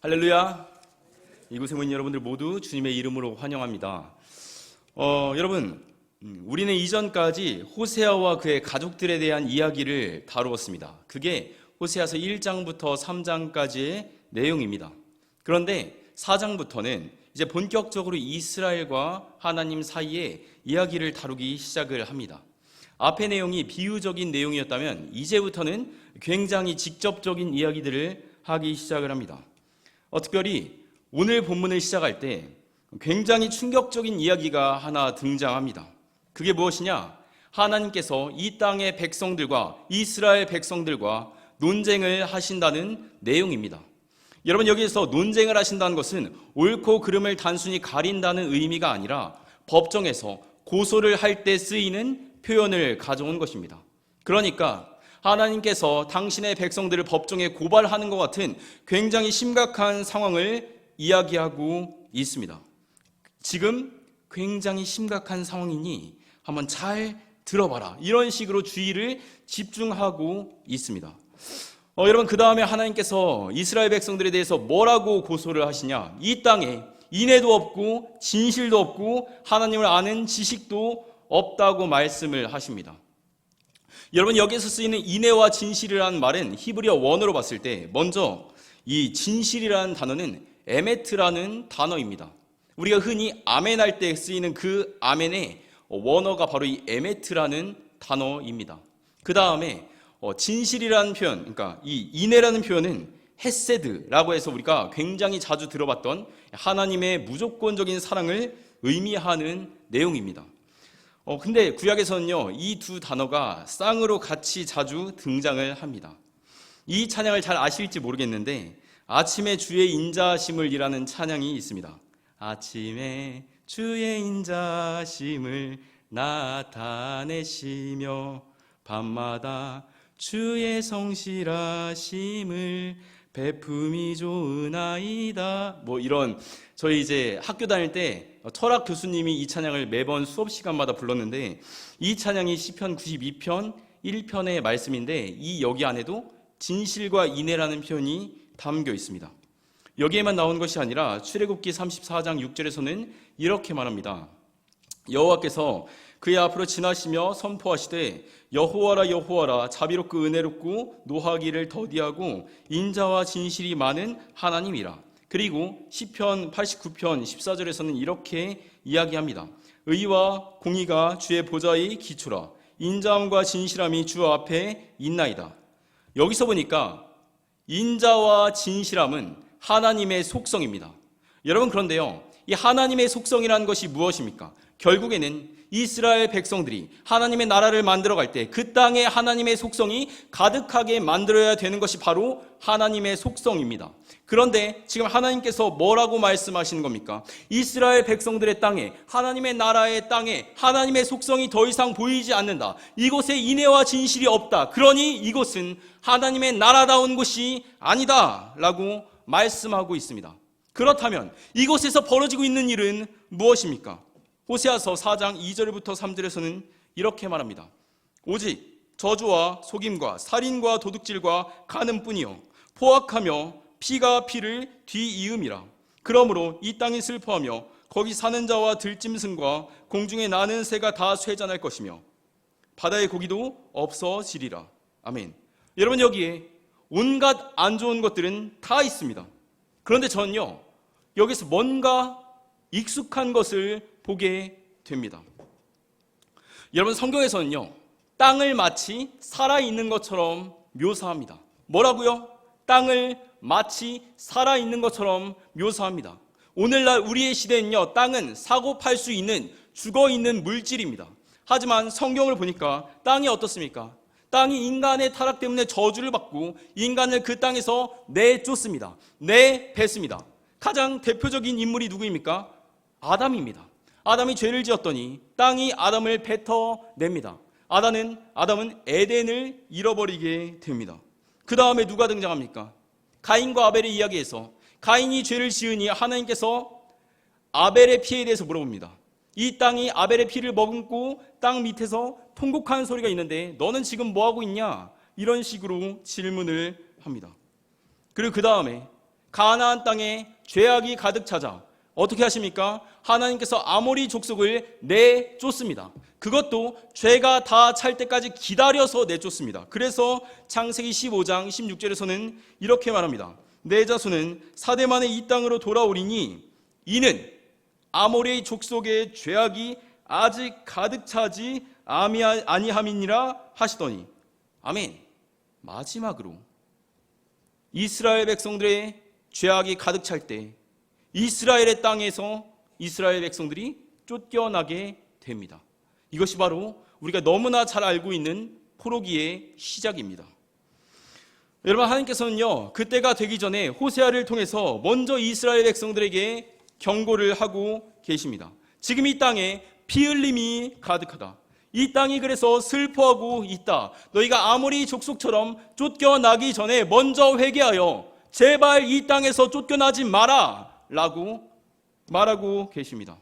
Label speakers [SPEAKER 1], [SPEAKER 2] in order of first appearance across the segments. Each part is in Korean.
[SPEAKER 1] 할렐루야. 이곳에 모인 여러분들 모두 주님의 이름으로 환영합니다. 여러분, 우리는 이전까지 호세아와 그의 가족들에 대한 이야기를 다루었습니다. 그게 호세아서 1장부터 3장까지의 내용입니다. 그런데 4장부터는 이제 본격적으로 이스라엘과 하나님 사이의 이야기를 다루기 시작을 합니다. 앞의 내용이 비유적인 내용이었다면 이제부터는 굉장히 직접적인 이야기들을 하기 시작을 합니다. 특별히 오늘 본문을 시작할 때 굉장히 충격적인 이야기가 하나 등장합니다. 그게 무엇이냐? 하나님께서 이 땅의 백성들과 이스라엘 백성들과 논쟁을 하신다는 내용입니다. 여러분, 여기에서 논쟁을 하신다는 것은 옳고 그름을 단순히 가린다는 의미가 아니라 법정에서 고소를 할 때 쓰이는 표현을 가져온 것입니다. 그러니까 하나님께서 당신의 백성들을 법정에 고발하는 것 같은 굉장히 심각한 상황을 이야기하고 있습니다. 지금 굉장히 심각한 상황이니 한번 잘 들어봐라, 이런 식으로 주의를 집중하고 있습니다. 여러분, 그 다음에 하나님께서 이스라엘 백성들에 대해서 뭐라고 고소를 하시냐? 이 땅에 인애도 없고 진실도 없고 하나님을 아는 지식도 없다고 말씀을 하십니다. 여러분, 여기서 쓰이는 인애와 진실이라는 말은 히브리어 원어로 봤을 때 먼저 이 진실이라는 단어는 에메트라는 단어입니다. 우리가 흔히 아멘 할 때 쓰이는 그 아멘의 원어가 바로 이 에메트라는 단어입니다. 그 다음에 진실이라는 표현, 그러니까 이 인애라는 표현은 헤세드라고 해서 우리가 굉장히 자주 들어봤던 하나님의 무조건적인 사랑을 의미하는 내용입니다. 근데 구약에서는요, 이 두 단어가 쌍으로 같이 자주 등장을 합니다. 이 찬양을 잘 아실지 모르겠는데 아침에 주의 인자심을 이라는 찬양이 있습니다. 아침에 주의 인자심을 나타내시며 밤마다 주의 성실하심을 베품이 좋으나이다. 이런, 저희 이제 학교 다닐 때 철학 교수님이 이 찬양을 매번 수업 시간마다 불렀는데, 이 찬양이 시편 92편 1편의 말씀인데 여기 안에도 진실과 인애라는 표현이 담겨 있습니다. 여기에만 나온 것이 아니라 출애굽기 34장 6절에서는 이렇게 말합니다. 여호와께서 그의 앞으로 지나시며 선포하시되 여호와라 여호와라 자비롭고 은혜롭고 노하기를 더디하고 인자와 진실이 많은 하나님이라. 그리고 시편 89편 14절에서는 이렇게 이야기합니다. 의와 공의가 주의 보좌의 기초라. 인자함과 진실함이 주 앞에 있나이다. 여기서 보니까 인자와 진실함은 하나님의 속성입니다. 여러분, 그런데요, 이 하나님의 속성이라는 것이 무엇입니까? 결국에는 이스라엘 백성들이 하나님의 나라를 만들어갈 때 그 땅에 하나님의 속성이 가득하게 만들어야 되는 것이 바로 하나님의 속성입니다. 그런데 지금 하나님께서 뭐라고 말씀하시는 겁니까? 이스라엘 백성들의 땅에, 하나님의 나라의 땅에 하나님의 속성이 더 이상 보이지 않는다. 이곳에 인애와 진실이 없다. 그러니 이곳은 하나님의 나라다운 곳이 아니다 라고 말씀하고 있습니다. 그렇다면 이곳에서 벌어지고 있는 일은 무엇입니까? 호세아서 4장 2절부터 3절에서는 이렇게 말합니다. 오직 저주와 속임과 살인과 도둑질과 간음뿐이요 포악하며 피가 피를 뒤이음이라. 그러므로 이 땅이 슬퍼하며 거기 사는 자와 들짐승과 공중에 나는 새가 다 쇠잔할 것이며 바다의 고기도 없어지리라. 아멘. 여러분, 여기에 온갖 안 좋은 것들은 다 있습니다. 그런데 저는요, 여기서 뭔가 익숙한 것을 보게 됩니다. 여러분, 성경에서는요, 땅을 마치 살아있는 것처럼 묘사합니다. 뭐라고요? 땅을 마치 살아있는 것처럼 묘사합니다. 오늘날 우리의 시대는요, 땅은 사고 팔 수 있는 죽어있는 물질입니다. 하지만 성경을 보니까 땅이 어떻습니까? 땅이 인간의 타락 때문에 저주를 받고 인간을 그 땅에서 내쫓습니다. 내뱉습니다. 가장 대표적인 인물이 누구입니까? 아담입니다. 아담이 죄를 지었더니 땅이 아담을 뱉어냅니다. 아담은 에덴을 잃어버리게 됩니다. 그 다음에 누가 등장합니까? 가인과 아벨의 이야기에서 가인이 죄를 지으니 하나님께서 아벨의 피에 대해서 물어봅니다. 이 땅이 아벨의 피를 머금고 땅 밑에서 통곡하는 소리가 있는데 너는 지금 뭐하고 있냐? 이런 식으로 질문을 합니다. 그리고 그 다음에 가나안 땅에 죄악이 가득 차자 어떻게 하십니까? 하나님께서 아모리 족속을 내쫓습니다. 그것도 죄가 다 찰 때까지 기다려서 내쫓습니다. 그래서 창세기 15장 16절에서는 이렇게 말합니다. 내 자손은 사대 만에 이 땅으로 돌아오리니 이는 아모리 족속의 죄악이 아직 가득 차지 아니함이니라 하시더니 아멘. 마지막으로 이스라엘 백성들의 죄악이 가득 찰 때 이스라엘의 땅에서 이스라엘 백성들이 쫓겨나게 됩니다. 이것이 바로 우리가 너무나 잘 알고 있는 포로기의 시작입니다. 여러분, 하나님께서는요, 그때가 되기 전에 호세아를 통해서 먼저 이스라엘 백성들에게 경고를 하고 계십니다. 지금 이 땅에 피 흘림이 가득하다. 이 땅이 그래서 슬퍼하고 있다. 너희가 아모리 족속처럼 쫓겨나기 전에 먼저 회개하여 제발 이 땅에서 쫓겨나지 마라 라고 말하고 계십니다.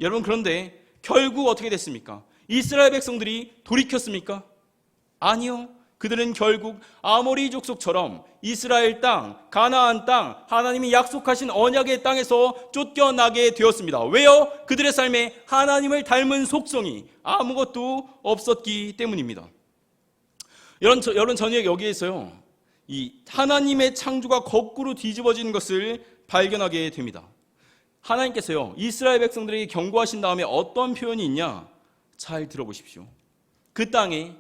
[SPEAKER 1] 여러분, 그런데 결국 어떻게 됐습니까? 이스라엘 백성들이 돌이켰습니까? 아니요. 그들은 결국 아모리 족속처럼 이스라엘 땅, 가나안 땅, 하나님이 약속하신 언약의 땅에서 쫓겨나게 되었습니다. 왜요? 그들의 삶에 하나님을 닮은 속성이 아무것도 없었기 때문입니다. 여러분, 저녁 여기에서요, 이 하나님의 창조가 거꾸로 뒤집어지는 것을 발견하게 됩니다. 하나님께서요, 이스라엘 백성들에게 경고하신 다음에 어떤 표현이 있냐? 잘 들어보십시오. 그 땅에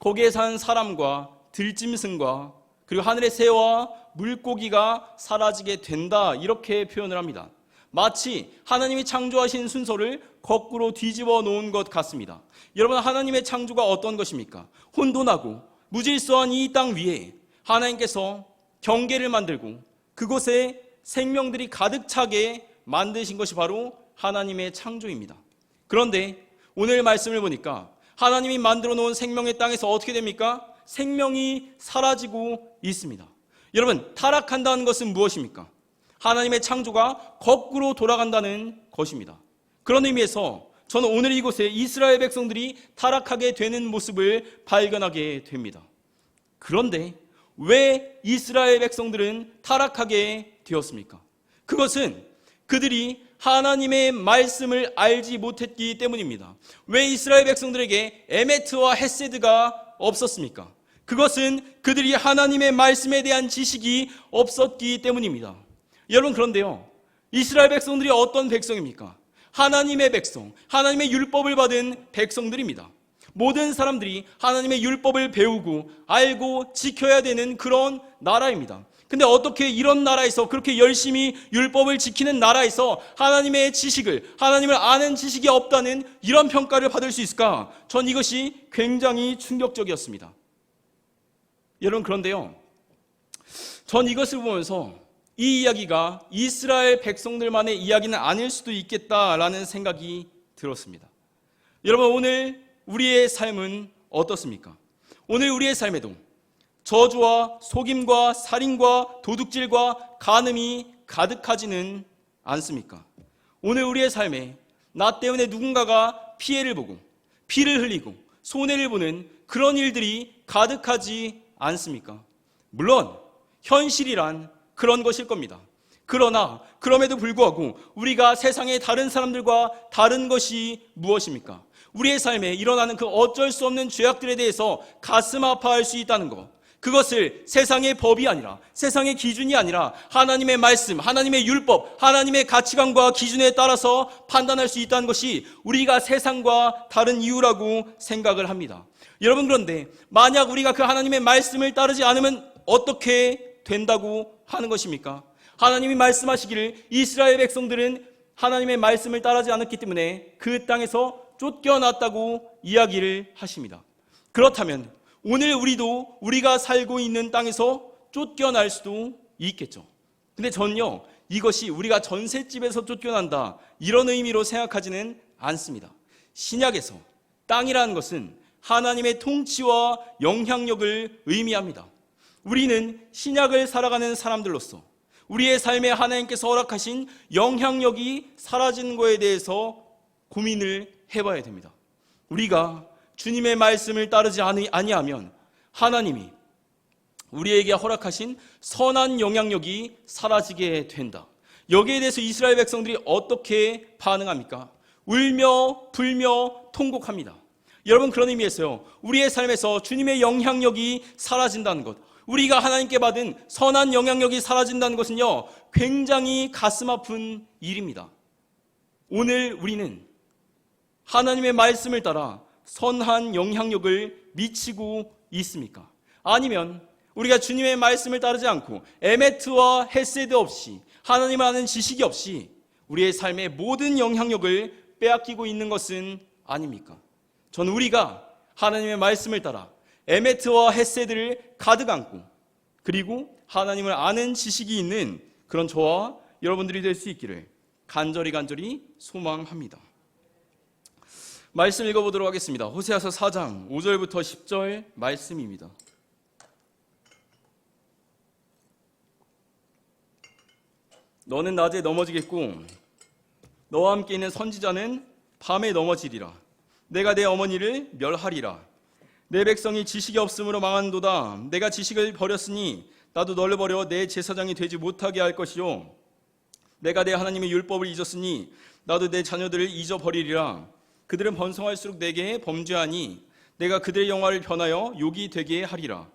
[SPEAKER 1] 거기에 사는 사람과 들짐승과 그리고 하늘의 새와 물고기가 사라지게 된다, 이렇게 표현을 합니다. 마치 하나님이 창조하신 순서를 거꾸로 뒤집어 놓은 것 같습니다. 여러분, 하나님의 창조가 어떤 것입니까? 혼돈하고 무질서한 이 땅 위에 하나님께서 경계를 만들고 그곳에 생명들이 가득 차게 만드신 것이 바로 하나님의 창조입니다. 그런데 오늘 말씀을 보니까 하나님이 만들어 놓은 생명의 땅에서 어떻게 됩니까? 생명이 사라지고 있습니다. 여러분, 타락한다는 것은 무엇입니까? 하나님의 창조가 거꾸로 돌아간다는 것입니다. 그런 의미에서 저는 오늘 이곳에 이스라엘 백성들이 타락하게 되는 모습을 발견하게 됩니다. 그런데 왜 이스라엘 백성들은 타락하게 되었습니까? 그것은 그들이 하나님의 말씀을 알지 못했기 때문입니다. 왜 이스라엘 백성들에게 에메트와 헤세드가 없었습니까? 그것은 그들이 하나님의 말씀에 대한 지식이 없었기 때문입니다. 여러분, 그런데요, 이스라엘 백성들이 어떤 백성입니까? 하나님의 백성, 하나님의 율법을 받은 백성들입니다. 모든 사람들이 하나님의 율법을 배우고 알고 지켜야 되는 그런 나라입니다. 근데 어떻게 이런 나라에서, 그렇게 열심히 율법을 지키는 나라에서 하나님의 지식을, 하나님을 아는 지식이 없다는 이런 평가를 받을 수 있을까? 전 이것이 굉장히 충격적이었습니다. 여러분, 그런데요, 전 이것을 보면서 이 이야기가 이스라엘 백성들만의 이야기는 아닐 수도 있겠다라는 생각이 들었습니다. 여러분, 오늘 우리의 삶은 어떻습니까? 오늘 우리의 삶에도 저주와 속임과 살인과 도둑질과 간음이 가득하지는 않습니까? 오늘 우리의 삶에 나 때문에 누군가가 피해를 보고 피를 흘리고 손해를 보는 그런 일들이 가득하지 않습니까? 물론 현실이란 그런 것일 겁니다. 그러나 그럼에도 불구하고 우리가 세상의 다른 사람들과 다른 것이 무엇입니까? 우리의 삶에 일어나는 그 어쩔 수 없는 죄악들에 대해서 가슴 아파할 수 있다는 것, 그것을 세상의 법이 아니라, 세상의 기준이 아니라 하나님의 말씀, 하나님의 율법, 하나님의 가치관과 기준에 따라서 판단할 수 있다는 것이 우리가 세상과 다른 이유라고 생각을 합니다. 여러분, 그런데 만약 우리가 그 하나님의 말씀을 따르지 않으면 어떻게 된다고 하는 것입니까? 하나님이 말씀하시기를 이스라엘 백성들은 하나님의 말씀을 따르지 않았기 때문에 그 땅에서 쫓겨났다고 이야기를 하십니다. 그렇다면 오늘 우리도 우리가 살고 있는 땅에서 쫓겨날 수도 있겠죠. 근데 전요, 이것이 우리가 전셋집에서 쫓겨난다, 이런 의미로 생각하지는 않습니다. 신약에서 땅이라는 것은 하나님의 통치와 영향력을 의미합니다. 우리는 신약을 살아가는 사람들로서 우리의 삶에 하나님께서 허락하신 영향력이 사라지는 것에 대해서 고민을 해봐야 됩니다. 우리가 주님의 말씀을 따르지 아니하면 하나님이 우리에게 허락하신 선한 영향력이 사라지게 된다. 여기에 대해서 이스라엘 백성들이 어떻게 반응합니까? 울며 불며 통곡합니다. 여러분, 그런 의미에서요, 우리의 삶에서 주님의 영향력이 사라진다는 것, 우리가 하나님께 받은 선한 영향력이 사라진다는 것은요, 굉장히 가슴 아픈 일입니다. 오늘 우리는 하나님의 말씀을 따라 선한 영향력을 미치고 있습니까? 아니면 우리가 주님의 말씀을 따르지 않고 에메트와 헤세드 없이, 하나님을 아는 지식이 없이 우리의 삶의 모든 영향력을 빼앗기고 있는 것은 아닙니까? 저는 우리가 하나님의 말씀을 따라 에메트와 헤세드를 가득 안고, 그리고 하나님을 아는 지식이 있는 그런 저와 여러분들이 될 수 있기를 간절히 소망합니다. 말씀 읽어보도록 하겠습니다. 호세아서 4장 5절부터 10절 말씀입니다. 너는 낮에 넘어지겠고 너와 함께 있는 선지자는 밤에 넘어지리라. 내가 내 어머니를 멸하리라. 내 백성이 지식이 없음으로 망한도다. 내가 지식을 버렸으니 나도 너를 버려 내 제사장이 되지 못하게 할 것이요, 내가 내 하나님의 율법을 잊었으니 나도 내 자녀들을 잊어버리리라. 그들은 번성할수록 내게 범죄하니 내가 그들의 영화를 변하여 욕이 되게 하리라.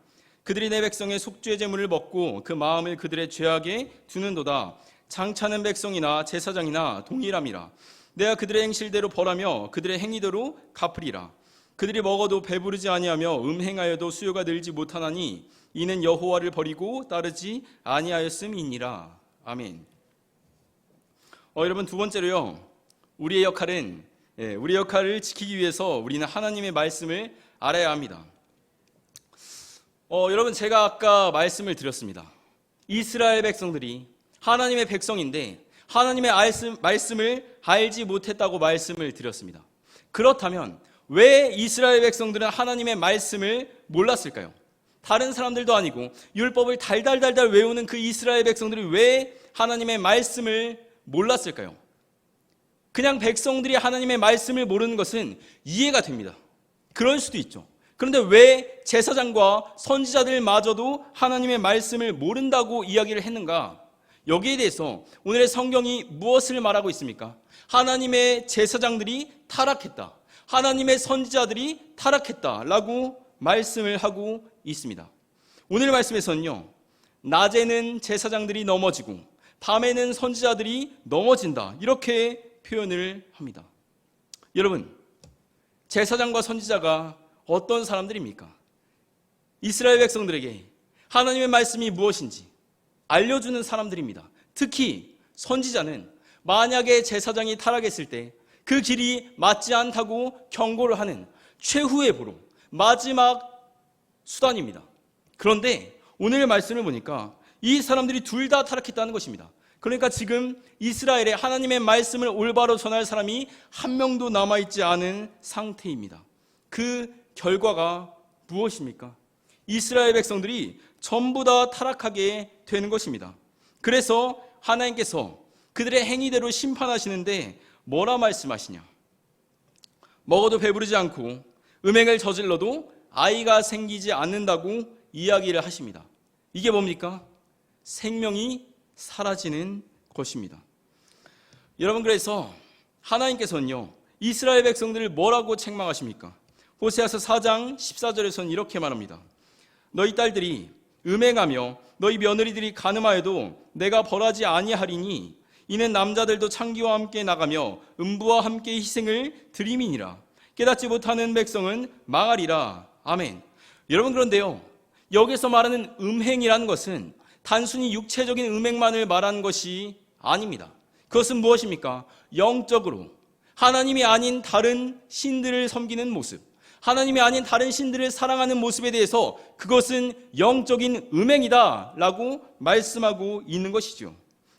[SPEAKER 1] 그들이 내 백성의 속죄 제물을 먹고 그 마음을 그들의 죄악에 두는도다. 장차는 백성이나 제사장이나 동일함이라. 내가 그들의 행실대로 벌하며 그들의 행위대로 갚으리라. 그들이 먹어도 배부르지 아니하며 음행하여도 수요가 늘지 못하나니 이는 여호와를 버리고 따르지 아니하였음이니라. 아멘. 여러분, 두 번째로요, 우리의 역할을 지키기 위해서 우리는 하나님의 말씀을 알아야 합니다. 여러분, 제가 아까 말씀을 드렸습니다. 이스라엘 백성들이 하나님의 백성인데 하나님의 말씀을 알지 못했다고 말씀을 드렸습니다. 그렇다면 왜 이스라엘 백성들은 하나님의 말씀을 몰랐을까요? 다른 사람들도 아니고 율법을 달달달달 외우는 그 이스라엘 백성들이 왜 하나님의 말씀을 몰랐을까요? 그냥 백성들이 하나님의 말씀을 모르는 것은 이해가 됩니다. 그럴 수도 있죠. 그런데 왜 제사장과 선지자들마저도 하나님의 말씀을 모른다고 이야기를 했는가? 여기에 대해서 오늘의 성경이 무엇을 말하고 있습니까? 하나님의 제사장들이 타락했다, 하나님의 선지자들이 타락했다라고 말씀을 하고 있습니다. 오늘 말씀에서는요, 낮에는 제사장들이 넘어지고 밤에는 선지자들이 넘어진다, 이렇게 표현을 합니다. 여러분, 제사장과 선지자가 어떤 사람들입니까? 이스라엘 백성들에게 하나님의 말씀이 무엇인지 알려주는 사람들입니다. 특히 선지자는 만약에 제사장이 타락했을 때 그 길이 맞지 않다고 경고를 하는 최후의 보루, 마지막 수단입니다. 그런데 오늘 말씀을 보니까 이 사람들이 둘 다 타락했다는 것입니다. 그러니까 지금 이스라엘에 하나님의 말씀을 올바로 전할 사람이 한 명도 남아있지 않은 상태입니다. 그 결과가 무엇입니까? 이스라엘 백성들이 전부 다 타락하게 되는 것입니다. 그래서 하나님께서 그들의 행위대로 심판하시는데 뭐라 말씀하시냐? 먹어도 배부르지 않고 음행을 저질러도 아이가 생기지 않는다고 이야기를 하십니다. 이게 뭡니까? 생명이 사라지는 것입니다. 여러분, 그래서 하나님께서는요, 이스라엘 백성들을 뭐라고 책망하십니까? 호세아서 4장 14절에서는 이렇게 말합니다. 너희 딸들이 음행하며 너희 며느리들이 간음하여도 내가 벌하지 아니하리니 이는 남자들도 창기와 함께 나가며 음부와 함께 희생을 드림이니라. 깨닫지 못하는 백성은 망하리라. 아멘. 여러분, 그런데요, 여기서 말하는 음행이라는 것은 단순히 육체적인 음행만을 말하는 것이 아닙니다. 그것은 무엇입니까? 영적으로 하나님이 아닌 다른 신들을 섬기는 모습, 하나님이 아닌 다른 신들을 사랑하는 모습에 대해서 그것은 영적인 음행이다 라고 말씀하고 있는 것이죠.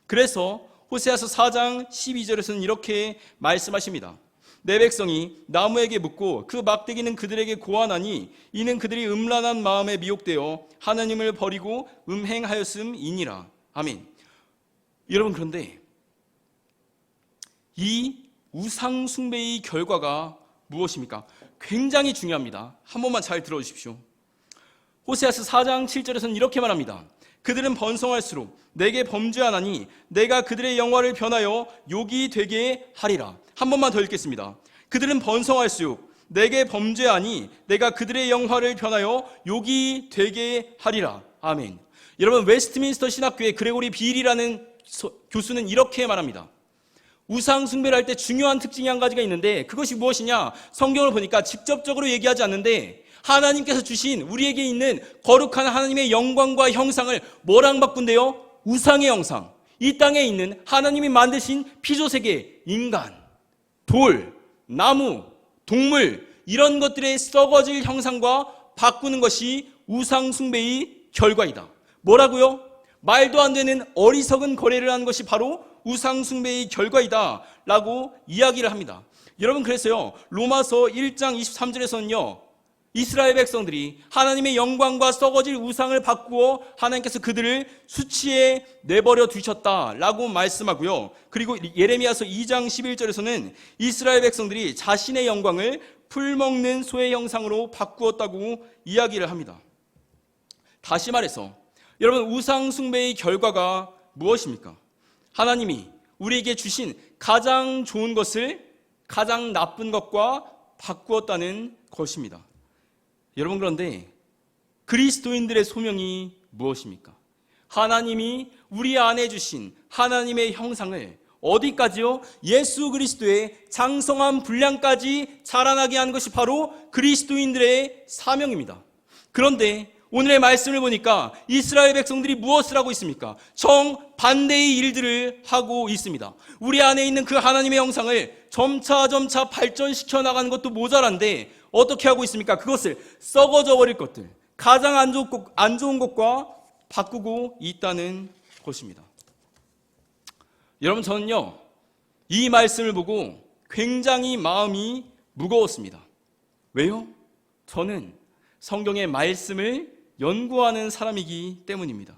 [SPEAKER 1] 그래서 호세아서 4장 12절에서는 이렇게 말씀하십니다. 내 백성이 나무에게 묻고 그 막대기는 그들에게 고하나니 이는 그들이 음란한 마음에 미혹되어 하나님을 버리고 음행하였음이니라. 아멘. 여러분, 그런데 이 우상 숭배의 결과가 무엇입니까? 굉장히 중요합니다. 한 번만 잘 들어주십시오. 호세아서 4장 7절에서는 이렇게 말합니다. 그들은 번성할수록 내게 범죄하나니 내가 그들의 영화를 변하여 욕이 되게 하리라. 한 번만 더 읽겠습니다. 그들은 번성할수록 내게 범죄하니 내가 그들의 영화를 변하여 욕이 되게 하리라. 아멘. 여러분, 웨스트민스터 신학교의 그레고리 빌이라는 교수는 이렇게 말합니다. 우상 숭배를 할 때 중요한 특징이 한 가지가 있는데 그것이 무엇이냐? 성경을 보니까 직접적으로 얘기하지 않는데 하나님께서 주신 우리에게 있는 거룩한 하나님의 영광과 형상을 뭐랑 바꾼대요? 우상의 형상. 이 땅에 있는 하나님이 만드신 피조세계, 인간, 돌, 나무, 동물, 이런 것들의 썩어질 형상과 바꾸는 것이 우상 숭배의 결과이다. 뭐라고요? 말도 안 되는 어리석은 거래를 한 것이 바로 우상 숭배의 결과이다 라고 이야기를 합니다. 여러분, 그래서요, 로마서 1장 23절에서는요, 이스라엘 백성들이 하나님의 영광과 썩어질 우상을 바꾸어 하나님께서 그들을 수치에 내버려 두셨다라고 말씀하고요. 그리고 예레미야서 2장 11절에서는 이스라엘 백성들이 자신의 영광을 풀먹는 소의 형상으로 바꾸었다고 이야기를 합니다. 다시 말해서 여러분, 우상 숭배의 결과가 무엇입니까? 하나님이 우리에게 주신 가장 좋은 것을 가장 나쁜 것과 바꾸었다는 것입니다. 여러분, 그런데 그리스도인들의 소명이 무엇입니까? 하나님이 우리 안에 주신 하나님의 형상을 어디까지요? 예수 그리스도의 장성한 분량까지 자라나게 하는 것이 바로 그리스도인들의 사명입니다. 그런데 오늘의 말씀을 보니까 이스라엘 백성들이 무엇을 하고 있습니까? 정반대의 일들을 하고 있습니다. 우리 안에 있는 그 하나님의 형상을 점차 발전시켜 나가는 것도 모자란데 어떻게 하고 있습니까? 그것을 썩어져 버릴 것들, 가장 안 좋은 것과 바꾸고 있다는 것입니다. 여러분, 저는요, 이 말씀을 보고 굉장히 마음이 무거웠습니다. 왜요? 저는 성경의 말씀을 연구하는 사람이기 때문입니다.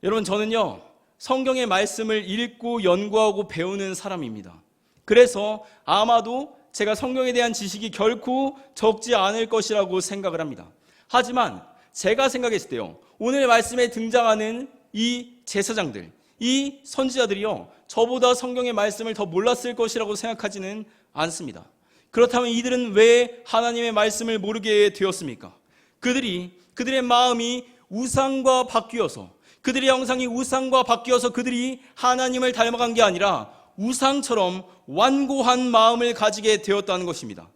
[SPEAKER 1] 여러분, 저는요, 성경의 말씀을 읽고 연구하고 배우는 사람입니다. 그래서 아마도 제가 성경에 대한 지식이 결코 적지 않을 것이라고 생각을 합니다. 하지만 제가 생각했을 때요, 오늘 말씀에 등장하는 이 제사장들, 이 선지자들이요, 저보다 성경의 말씀을 더 몰랐을 것이라고 생각하지는 않습니다. 그렇다면 이들은 왜 하나님의 말씀을 모르게 되었습니까? 그들의 마음이 우상과 바뀌어서, 그들의 형상이 우상과 바뀌어서 그들이 하나님을 닮아간 게 아니라 우상처럼 완고한 마음을 가지게 되었다는 것입니다.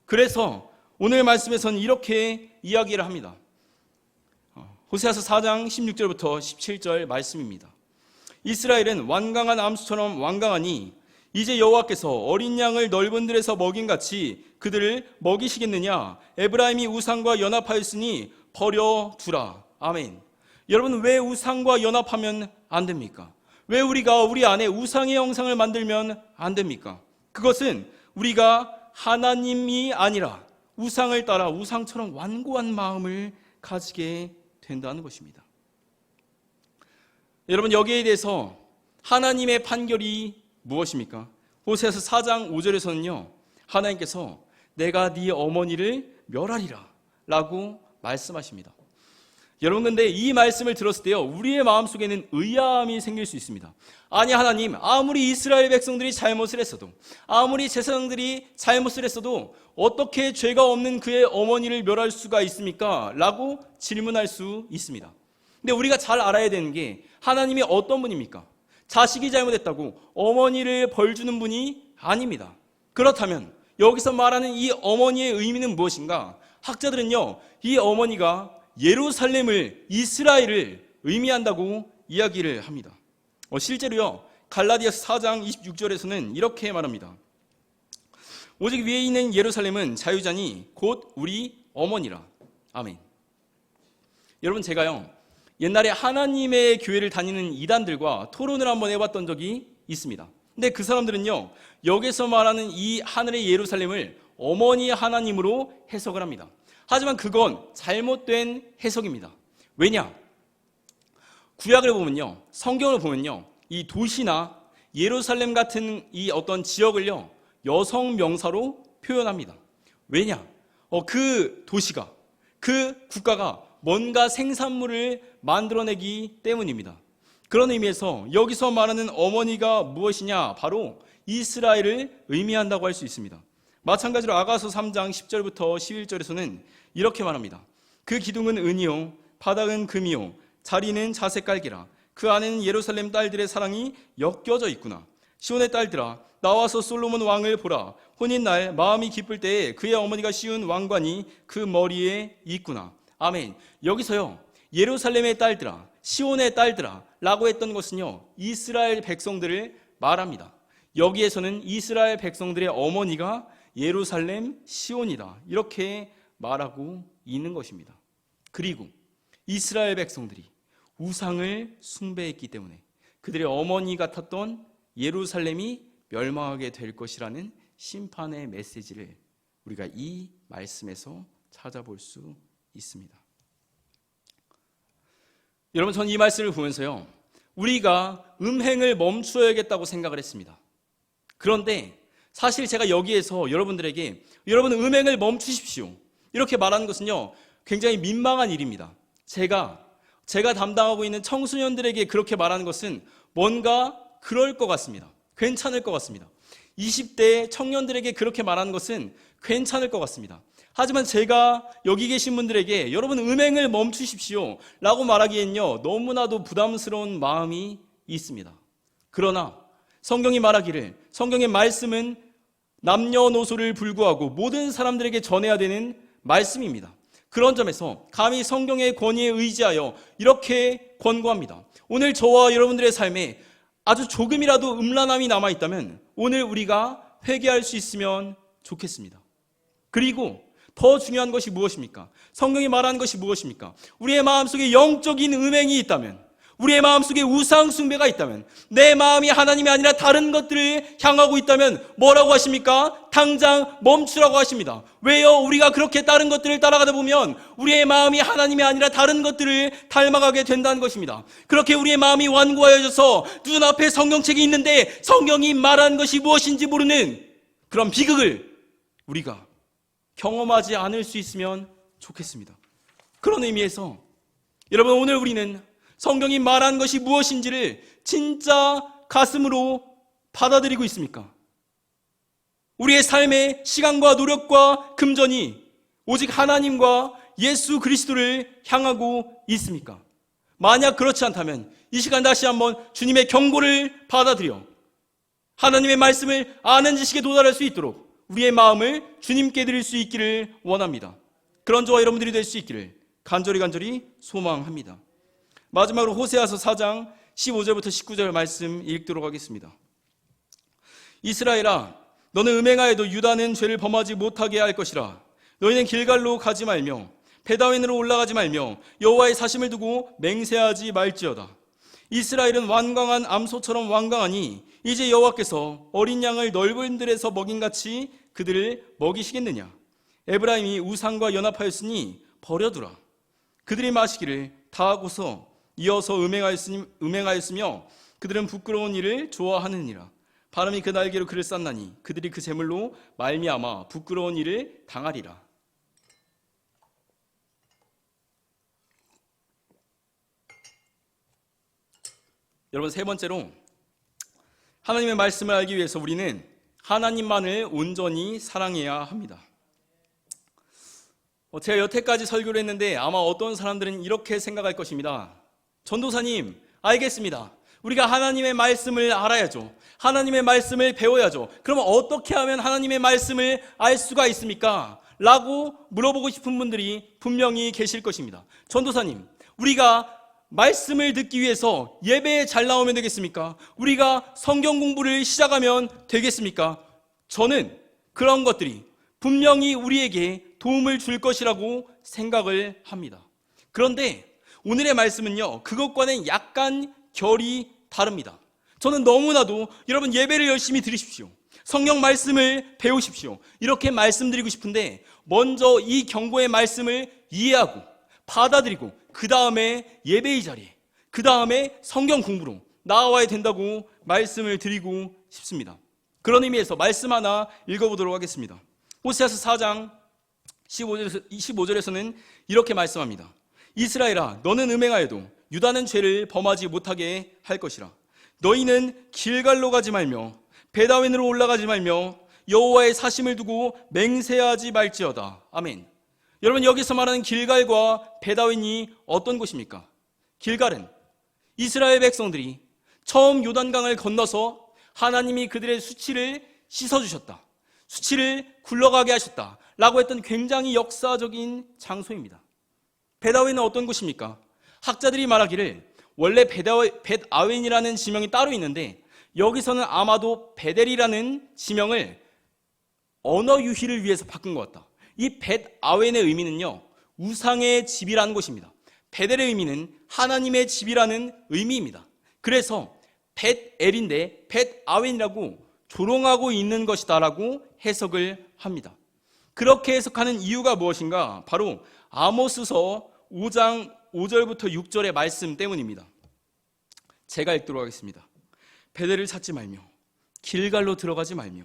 [SPEAKER 1] 그래서 오늘 말씀에서는 이렇게 이야기를 합니다. 호세아서 4장 16절부터 17절 말씀입니다. 이스라엘은 완강한 암수처럼 완강하니 이제 여호와께서 어린 양을 넓은 들에서 먹인같이 그들을 먹이시겠느냐? 에브라임이 우상과 연합하였으니 버려두라. 아멘. 여러분, 왜 우상과 연합하면 안 됩니까? 왜 우리가 우리 안에 우상의 형상을 만들면 안 됩니까? 그것은 우리가 하나님이 아니라 우상을 따라 우상처럼 완고한 마음을 가지게 된다는 것입니다. 여러분, 여기에 대해서 하나님의 판결이 무엇입니까? 호세아서 4장 5절에서는요, 하나님께서 내가 네 어머니를 멸하리라 라고 말씀하십니다. 여러분, 근데 이 말씀을 들었을 때요, 우리의 마음속에는 의아함이 생길 수 있습니다. 아니, 하나님, 아무리 이스라엘 백성들이 잘못을 했어도, 아무리 제사장들이 잘못을 했어도 어떻게 죄가 없는 그의 어머니를 멸할 수가 있습니까? 라고 질문할 수 있습니다. 근데 우리가 잘 알아야 되는 게 하나님이 어떤 분입니까? 자식이 잘못했다고 어머니를 벌주는 분이 아닙니다. 그렇다면 여기서 말하는 이 어머니의 의미는 무엇인가? 학자들은요, 이 어머니가 예루살렘을, 이스라엘을 의미한다고 이야기를 합니다. 실제로요, 갈라디아서 4장 26절에서는 이렇게 말합니다. 오직 위에 있는 예루살렘은 자유자니 곧 우리 어머니라. 아멘. 여러분, 제가요, 옛날에 하나님의 교회를 다니는 이단들과 토론을 한번 해봤던 적이 있습니다. 근데 그 사람들은요, 여기서 말하는 이 하늘의 예루살렘을 어머니 하나님으로 해석을 합니다. 하지만 그건 잘못된 해석입니다. 왜냐? 구약을 보면요, 성경을 보면요, 이 도시나 예루살렘 같은 이 어떤 지역을요, 여성 명사로 표현합니다. 왜냐? 그 도시가, 그 국가가 뭔가 생산물을 만들어내기 때문입니다. 그런 의미에서 여기서 말하는 어머니가 무엇이냐? 바로 이스라엘을 의미한다고 할 수 있습니다. 마찬가지로 아가서 3장 10절부터 11절에서는 이렇게 말합니다. 그 기둥은 은이요 바닥은 금이요 자리는 자색 깔기라. 그 안에는 예루살렘 딸들의 사랑이 엮여져 있구나. 시온의 딸들아 나와서 솔로몬 왕을 보라. 혼인날 마음이 기쁠 때에 그의 어머니가 씌운 왕관이 그 머리에 있구나. 아멘. 여기서요 예루살렘의 딸들아 시온의 딸들아 라고 했던 것은요 이스라엘 백성들을 말합니다. 여기에서는 이스라엘 백성들의 어머니가 예루살렘 시온이다 이렇게 말하고 있는 것입니다. 그리고 이스라엘 백성들이 우상을 숭배했기 때문에 그들의 어머니 같았던 예루살렘이 멸망하게 될 것이라는 심판의 메시지를 우리가 이 말씀에서 찾아볼 수 있습니다. 여러분, 저는 이 말씀을 보면서요 우리가 음행을 멈추어야겠다고 생각을 했습니다. 그런데 사실 제가 여기에서 여러분들에게 여러분 음행을 멈추십시오 이렇게 말하는 것은요 굉장히 민망한 일입니다. 제가 담당하고 있는 청소년들에게 그렇게 말하는 것은 뭔가 그럴 것 같습니다. 괜찮을 것 같습니다. 20대 청년들에게 그렇게 말하는 것은 괜찮을 것 같습니다. 하지만 제가 여기 계신 분들에게 여러분 음행을 멈추십시오 라고 말하기엔요 너무나도 부담스러운 마음이 있습니다. 그러나 성경이 말하기를 성경의 말씀은 남녀노소를 불구하고 모든 사람들에게 전해야 되는 말씀입니다. 그런 점에서 감히 성경의 권위에 의지하여 이렇게 권고합니다. 오늘 저와 여러분들의 삶에 아주 조금이라도 음란함이 남아있다면 오늘 우리가 회개할 수 있으면 좋겠습니다. 그리고 더 중요한 것이 무엇입니까? 성경이 말하는 것이 무엇입니까? 우리의 마음속에 영적인 음행이 있다면, 우리의 마음속에 우상 숭배가 있다면, 내 마음이 하나님이 아니라 다른 것들을 향하고 있다면 뭐라고 하십니까? 당장 멈추라고 하십니다. 왜요? 우리가 그렇게 다른 것들을 따라가다 보면 우리의 마음이 하나님이 아니라 다른 것들을 닮아가게 된다는 것입니다. 그렇게 우리의 마음이 완고하여져서 눈앞에 성경책이 있는데 성경이 말하는 것이 무엇인지 모르는 그런 비극을 우리가 경험하지 않을 수 있으면 좋겠습니다. 그런 의미에서 여러분 오늘 우리는 성경이 말한 것이 무엇인지를 진짜 가슴으로 받아들이고 있습니까? 우리의 삶의 시간과 노력과 금전이 오직 하나님과 예수 그리스도를 향하고 있습니까? 만약 그렇지 않다면 이 시간 다시 한번 주님의 경고를 받아들여 하나님의 말씀을 아는 지식에 도달할 수 있도록 우리의 마음을 주님께 드릴 수 있기를 원합니다. 그런 저와 여러분들이 될 수 있기를 간절히 소망합니다. 마지막으로 호세아서 4장 15절부터 19절 말씀 읽도록 하겠습니다. 이스라엘아 너는 음행하여도 유다는 죄를 범하지 못하게 할 것이라. 너희는 길갈로 가지 말며 베다웬으로 올라가지 말며 여호와의 사심을 두고 맹세하지 말지어다. 이스라엘은 완강한 암소처럼 완강하니 이제 여호와께서 어린 양을 넓은 들에서 먹인같이 그들을 먹이시겠느냐. 에브라임이 우상과 연합하였으니 버려두라. 그들이 마시기를 다 하고서 이어서 음행하였으며 그들은 부끄러운 일을 좋아하느니라. 바람이 그 날개로 그를 쌌나니 그들이 그 재물로 말미암아 부끄러운 일을 당하리라. 여러분, 세 번째로 하나님의 말씀을 알기 위해서 우리는 하나님만을 온전히 사랑해야 합니다. 제가 여태까지 설교를 했는데 아마 어떤 사람들은 이렇게 생각할 것입니다. 전도사님, 알겠습니다. 우리가 하나님의 말씀을 알아야죠. 하나님의 말씀을 배워야죠. 그러면 어떻게 하면 하나님의 말씀을 알 수가 있습니까? 라고 물어보고 싶은 분들이 분명히 계실 것입니다. 전도사님, 우리가 말씀을 듣기 위해서 예배에 잘 나오면 되겠습니까? 우리가 성경 공부를 시작하면 되겠습니까? 저는 그런 것들이 분명히 우리에게 도움을 줄 것이라고 생각을 합니다. 그런데 오늘의 말씀은요, 그것과는 약간 결이 다릅니다. 저는 너무나도 여러분 예배를 열심히 드리십시오. 성경 말씀을 배우십시오. 이렇게 말씀드리고 싶은데 먼저 이 경고의 말씀을 이해하고 받아들이고 그 다음에 예배의 자리에 그 다음에 성경 공부로 나아와야 된다고 말씀을 드리고 싶습니다. 그런 의미에서 말씀 하나 읽어보도록 하겠습니다. 호세아서 4장 15절에서는 이렇게 말씀합니다. 이스라엘아, 너는 음행하여도 유다는 죄를 범하지 못하게 할 것이라. 너희는 길갈로 가지 말며 베다웬으로 올라가지 말며 여호와의 사심을 두고 맹세하지 말지어다. 아멘. 여러분, 여기서 말하는 길갈과 베다웬이 어떤 곳입니까? 길갈은 이스라엘 백성들이 처음 요단강을 건너서 하나님이 그들의 수치를 씻어주셨다, 수치를 굴러가게 하셨다 라고 했던 굉장히 역사적인 장소입니다. 베다웬은 어떤 곳입니까? 학자들이 말하기를 원래 벳아웬이라는 지명이 따로 있는데 여기서는 아마도 베델이라는 지명을 언어 유희를 위해서 바꾼 것 같다. 이 벳아웬의 의미는요, 우상의 집이라는 곳입니다. 베델의 의미는 하나님의 집이라는 의미입니다. 그래서 벳엘인데 벳아웬이라고 조롱하고 있는 것이다라고 해석을 합니다. 그렇게 해석하는 이유가 무엇인가? 바로 아모스서 5장 5절부터 6절의 말씀 때문입니다. 제가 읽도록 하겠습니다. 베델을 찾지 말며 길갈로 들어가지 말며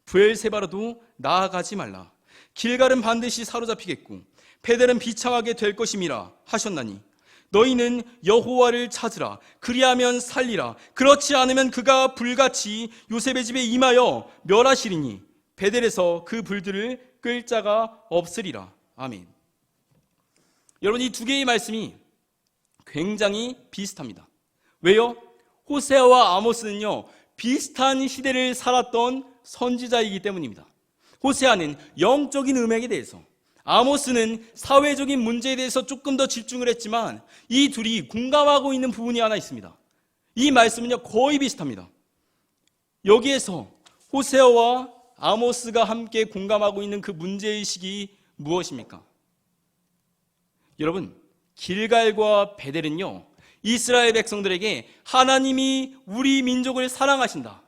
[SPEAKER 1] 브엘세바로도 나아가지 말라. 길갈은 반드시 사로잡히겠고 베델은 비창하게 될 것임이라 하셨나니 너희는 여호와를 찾으라. 그리하면 살리라. 그렇지 않으면 그가 불같이 요셉의 집에 임하여 멸하시리니 베델에서 그 불들을 끌 자가 없으리라. 아멘. 여러분, 이 두 개의 말씀이 굉장히 비슷합니다. 왜요? 호세아와 아모스는요, 비슷한 시대를 살았던 선지자이기 때문입니다. 호세아는 영적인 음행에 대해서, 아모스는 사회적인 문제에 대해서 조금 더 집중을 했지만 이 둘이 공감하고 있는 부분이 하나 있습니다. 이 말씀은요, 거의 비슷합니다. 여기에서 호세아와 아모스가 함께 공감하고 있는 그 문제의식이 무엇입니까? 여러분, 길갈과 베델은요, 이스라엘 백성들에게 하나님이 우리 민족을 사랑하신다,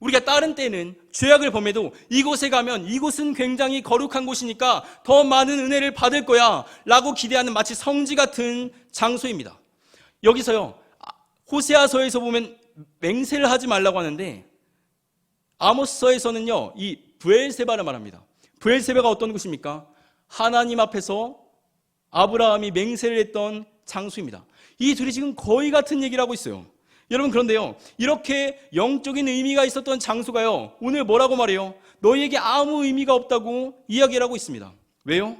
[SPEAKER 1] 우리가 다른 때는 죄악을 범해도 이곳에 가면 이곳은 굉장히 거룩한 곳이니까 더 많은 은혜를 받을 거야 라고 기대하는 마치 성지 같은 장소입니다. 여기서요, 호세아서에서 보면 맹세를 하지 말라고 하는데 아모스서에서는요, 이 브엘세바를 말합니다. 브엘세바가 어떤 곳입니까? 하나님 앞에서 아브라함이 맹세를 했던 장소입니다. 이 둘이 지금 거의 같은 얘기를 하고 있어요. 여러분, 그런데요, 이렇게 영적인 의미가 있었던 장소가요, 오늘 뭐라고 말해요? 너희에게 아무 의미가 없다고 이야기를 하고 있습니다. 왜요?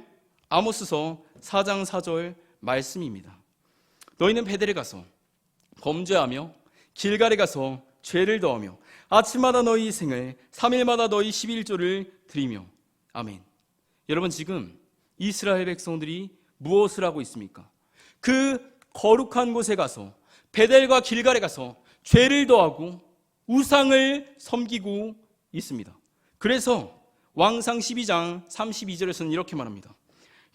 [SPEAKER 1] 아모스서 4장 4절 말씀입니다. 너희는 베델에 가서 범죄하며 길갈에 가서 죄를 더하며 아침마다 너희 생을 3일마다 너희 11조를 드리며. 아멘. 여러분, 지금 이스라엘 백성들이 무엇을 하고 있습니까? 그 거룩한 곳에 가서, 베델과 길갈에 가서 죄를 더하고 우상을 섬기고 있습니다. 그래서 왕상 12장 32절에서는 이렇게 말합니다.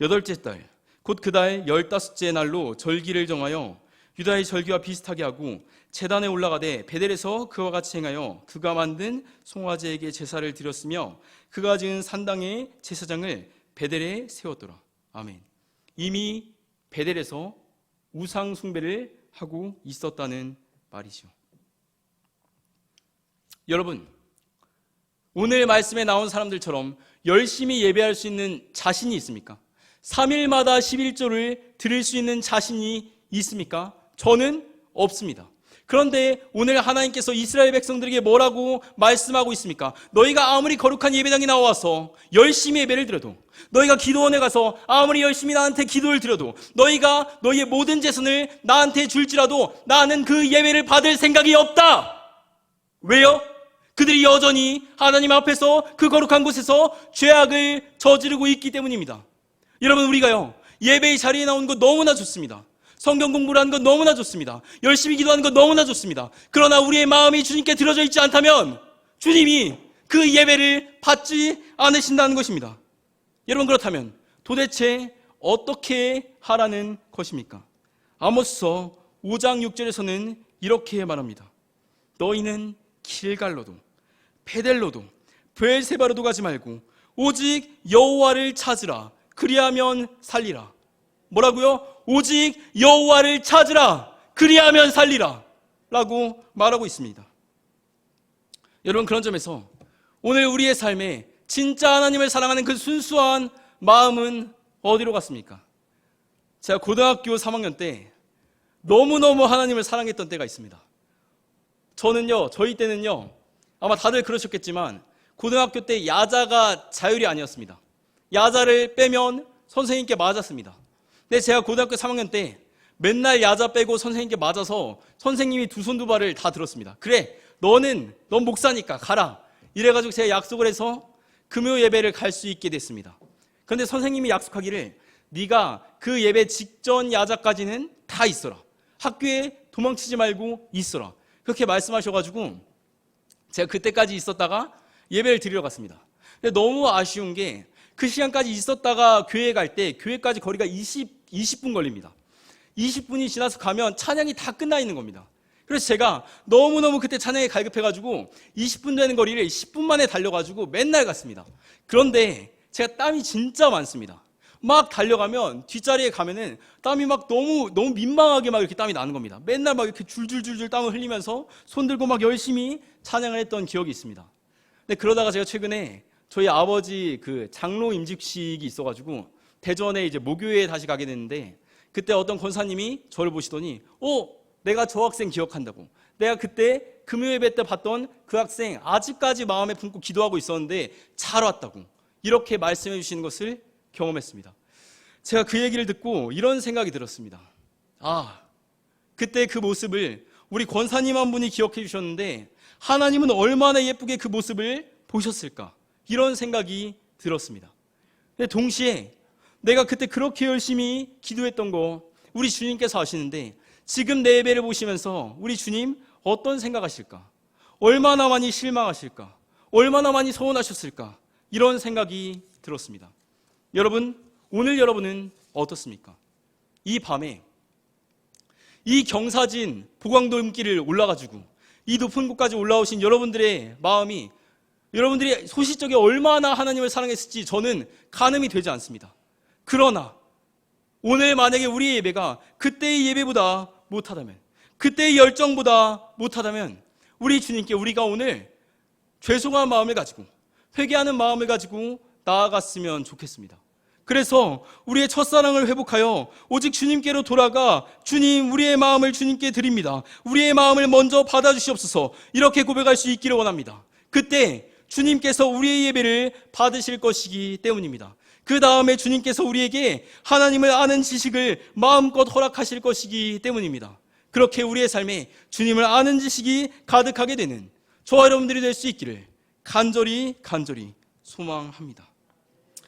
[SPEAKER 1] 8째 달, 곧 그 달 15째 날로 절기를 정하여 유다의 절기와 비슷하게 하고 제단에 올라가되 베델에서 그와 같이 행하여 그가 만든 송아지에게 제사를 드렸으며 그가 지은 산당의 제사장을 베델에 세웠더라. 아멘. 이미 베델에서 우상 숭배를 하고 있었다는 말이죠. 여러분, 오늘 말씀에 나온 사람들처럼 열심히 예배할 수 있는 자신이 있습니까? 3일마다 11조를 드릴 수 있는 자신이 있습니까? 저는 없습니다. 그런데 오늘 하나님께서 이스라엘 백성들에게 뭐라고 말씀하고 있습니까? 너희가 아무리 거룩한 예배당에 나와서 열심히 예배를 드려도, 너희가 기도원에 가서 아무리 열심히 나한테 기도를 드려도, 너희가 너희의 모든 재산을 나한테 줄지라도 나는 그 예배를 받을 생각이 없다. 왜요? 그들이 여전히 하나님 앞에서 그 거룩한 곳에서 죄악을 저지르고 있기 때문입니다. 여러분, 우리가요, 예배의 자리에 나오는 거 너무나 좋습니다. 성경 공부를 하는 건 너무나 좋습니다. 열심히 기도하는 건 너무나 좋습니다. 그러나 우리의 마음이 주님께 들어져 있지 않다면 주님이 그 예배를 받지 않으신다는 것입니다. 여러분, 그렇다면 도대체 어떻게 하라는 것입니까? 아모스서 5장 6절에서는 이렇게 말합니다. 너희는 길갈로도 베델로도 브엘세바로도 가지 말고 오직 여호와를 찾으라. 그리하면 살리라. 뭐라고요? 오직 여호와를 찾으라. 그리하면 살리라 라고 말하고 있습니다. 여러분, 그런 점에서 오늘 우리의 삶에 진짜 하나님을 사랑하는 그 순수한 마음은 어디로 갔습니까? 제가 고등학교 3학년 때 너무너무 하나님을 사랑했던 때가 있습니다. 저희 때는요, 아마 다들 그러셨겠지만 고등학교 때 야자가 자율이 아니었습니다. 야자를 빼면 선생님께 맞았습니다. 근데 제가 고등학교 3학년 때 맨날 야자 빼고 선생님께 맞아서 선생님이 두 손 두 발을 다 들었습니다. 그래, 넌 목사니까 가라. 이래가지고 제가 약속을 해서 금요 예배를 갈 수 있게 됐습니다. 그런데 선생님이 약속하기를 네가 그 예배 직전 야자까지는 다 있어라. 학교에 도망치지 말고 있어라. 그렇게 말씀하셔가지고 제가 그때까지 있었다가 예배를 드리러 갔습니다. 근데 너무 아쉬운 게 그 시간까지 있었다가 교회 갈 때 교회까지 거리가 20분 걸립니다. 20분이 지나서 가면 찬양이 다 끝나 있는 겁니다. 그래서 제가 너무너무 그때 찬양에 갈급해가지고 20분 되는 거리를 10분 만에 달려가지고 맨날 갔습니다. 그런데 제가 땀이 진짜 많습니다. 막 달려가면 뒷자리에 가면은 땀이 막 너무 민망하게 막 이렇게 땀이 나는 겁니다. 맨날 막 이렇게 줄줄줄줄 땀을 흘리면서 손 들고 막 열심히 찬양을 했던 기억이 있습니다. 근데 그러다가 제가 최근에 저희 아버지 그 장로 임직식이 있어가지고 대전에 이제 모교회에 다시 가게 됐는데 그때 어떤 권사님이 저를 보시더니 내가 저 학생 기억한다고. 내가 그때 금요예배 때 봤던 그 학생 아직까지 마음에 품고 기도하고 있었는데 잘 왔다고. 이렇게 말씀해 주시는 것을 경험했습니다. 제가 그 얘기를 듣고 이런 생각이 들었습니다. 그때 그 모습을 우리 권사님 한 분이 기억해 주셨는데 하나님은 얼마나 예쁘게 그 모습을 보셨을까? 이런 생각이 들었습니다. 근데 동시에 내가 그때 그렇게 열심히 기도했던 거 우리 주님께서 아시는데 지금 내 예배를 보시면서 우리 주님 어떤 생각하실까? 얼마나 많이 실망하실까? 얼마나 많이 서운하셨을까? 이런 생각이 들었습니다. 여러분, 오늘 여러분은 어떻습니까? 이 밤에 이 경사진 보광돌길을 올라가지고 이 높은 곳까지 올라오신 여러분들의 마음이 여러분들이 소시적에 얼마나 하나님을 사랑했을지 저는 가늠이 되지 않습니다. 그러나 오늘 만약에 우리의 예배가 그때의 예배보다 못하다면, 그때의 열정보다 못하다면 우리 주님께 우리가 오늘 죄송한 마음을 가지고 회개하는 마음을 가지고 나아갔으면 좋겠습니다. 그래서 우리의 첫사랑을 회복하여 오직 주님께로 돌아가 주님 우리의 마음을 주님께 드립니다. 우리의 마음을 먼저 받아주시옵소서. 이렇게 고백할 수 있기를 원합니다. 그때 주님께서 우리의 예배를 받으실 것이기 때문입니다. 그 다음에 주님께서 우리에게 하나님을 아는 지식을 마음껏 허락하실 것이기 때문입니다. 그렇게 우리의 삶에 주님을 아는 지식이 가득하게 되는 저와 여러분들이 될 수 있기를 간절히 소망합니다.